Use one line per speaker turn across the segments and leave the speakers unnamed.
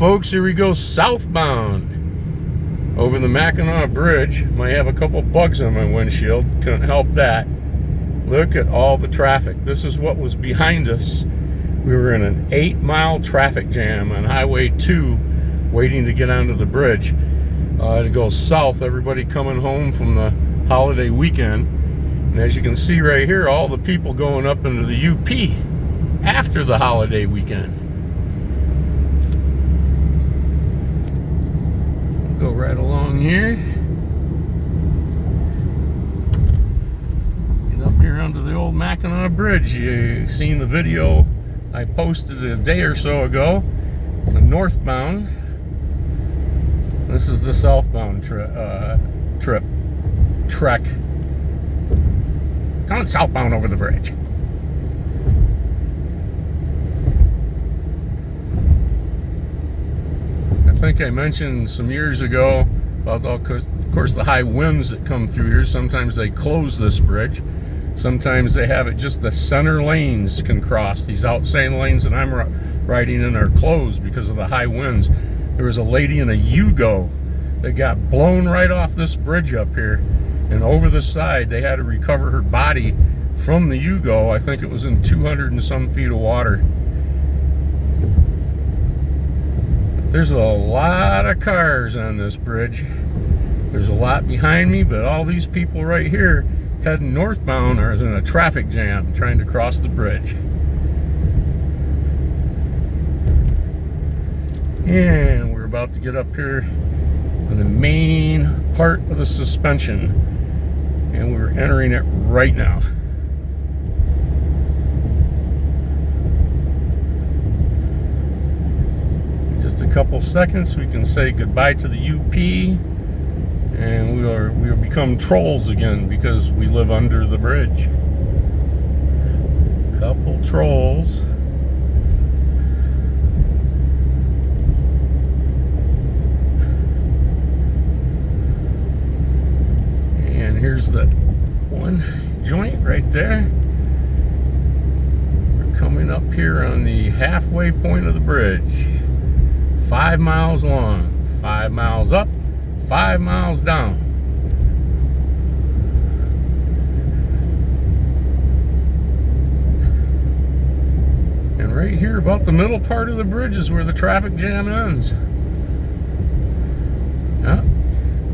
folks, here we go southbound over the Mackinac Bridge. Might have a couple bugs on my windshield, couldn't help that. Look at all the traffic. This is what was behind us. We were in an 8-mile traffic jam on Highway 2 waiting to get onto the bridge to go south. Everybody coming home from the holiday weekend. And as you can see right here, all the people going up into the UP after the holiday weekend. Go right along here. Get up here onto the old Mackinac Bridge. You've seen the video I posted a day or so ago. The northbound. This is the southbound trek. Going southbound over the bridge. I think I mentioned some years ago about, of course, the high winds that come through here. Sometimes they close this bridge. Sometimes they have it just the center lanes can cross. These outside lanes that I'm riding in are closed because of the high winds. There was a lady in a Yugo that got blown right off this bridge up here, and over the side they had to recover her body from the Yugo. I think it was in 200 and some feet of water. There's a lot of cars on this bridge. There's a lot behind me, but all these people right here heading northbound are in a traffic jam trying to cross the bridge. And we're about to get up here to the main part of the suspension, and we're entering it right now. A couple seconds we can say goodbye to the UP, and we'll become trolls again because we live under the bridge. Couple trolls. And here's the one joint right there. We're coming up here on the halfway point of the bridge. 5 miles long, 5 miles up, 5 miles down. And right here, about the middle part of the bridge is where the traffic jam ends. Yeah.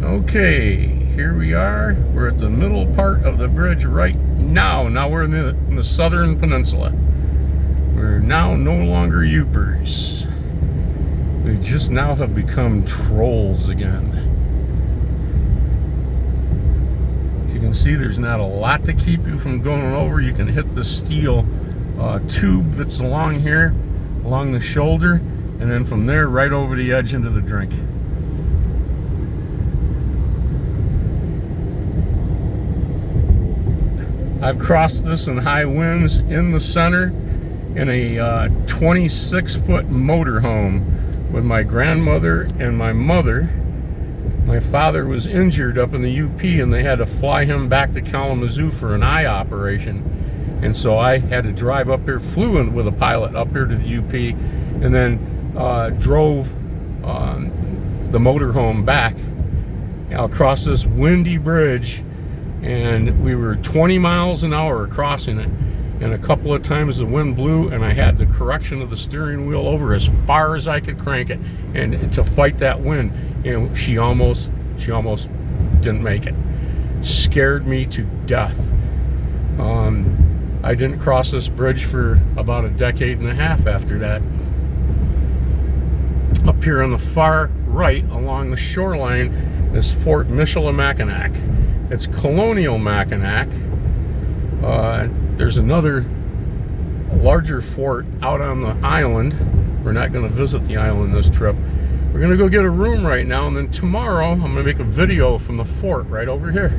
Okay, here we are. We're at the middle part of the bridge right now. Now we're in the southern peninsula. We're now no longer Upers. We just now have become trolls again. As you can see, there's not a lot to keep you from going over. You can hit the steel tube that's along here, along the shoulder, and then from there right over the edge into the drink. I've crossed this in high winds in the center in a 26-foot motorhome with my grandmother and my mother. My father was injured up in the UP, and they had to fly him back to Kalamazoo for an eye operation. And so I had to drive up here, flew in with a pilot up here to the UP, and then drove the motorhome back across this windy bridge. And we were 20 miles an hour crossing it. And a couple of times the wind blew, and I had the correction of the steering wheel over as far as I could crank it, and to fight that wind. And she almost didn't make it. Scared me to death. I didn't cross this bridge for about a decade and a half after that. Up here on the far right, along the shoreline, is Fort Michilimackinac. It's Colonial Mackinac. There's another larger fort out on the island. We're not going to visit the island this trip. We're going to go get a room right now, and then tomorrow I'm going to make a video from the fort right over here.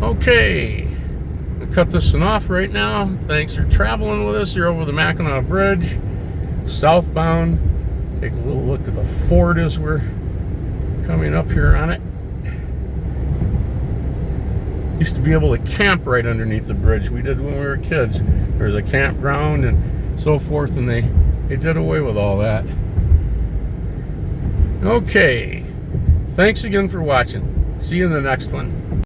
Okay, I'm going to cut this one off right now. Thanks for traveling with us here over the Mackinac Bridge, southbound. Take a little look at the fort as we're coming up here on it. Used to be able to camp right underneath the bridge. We did when we were kids. There was a campground and so forth, and they They did away with all that. Okay. Thanks again for watching. See you in the next one.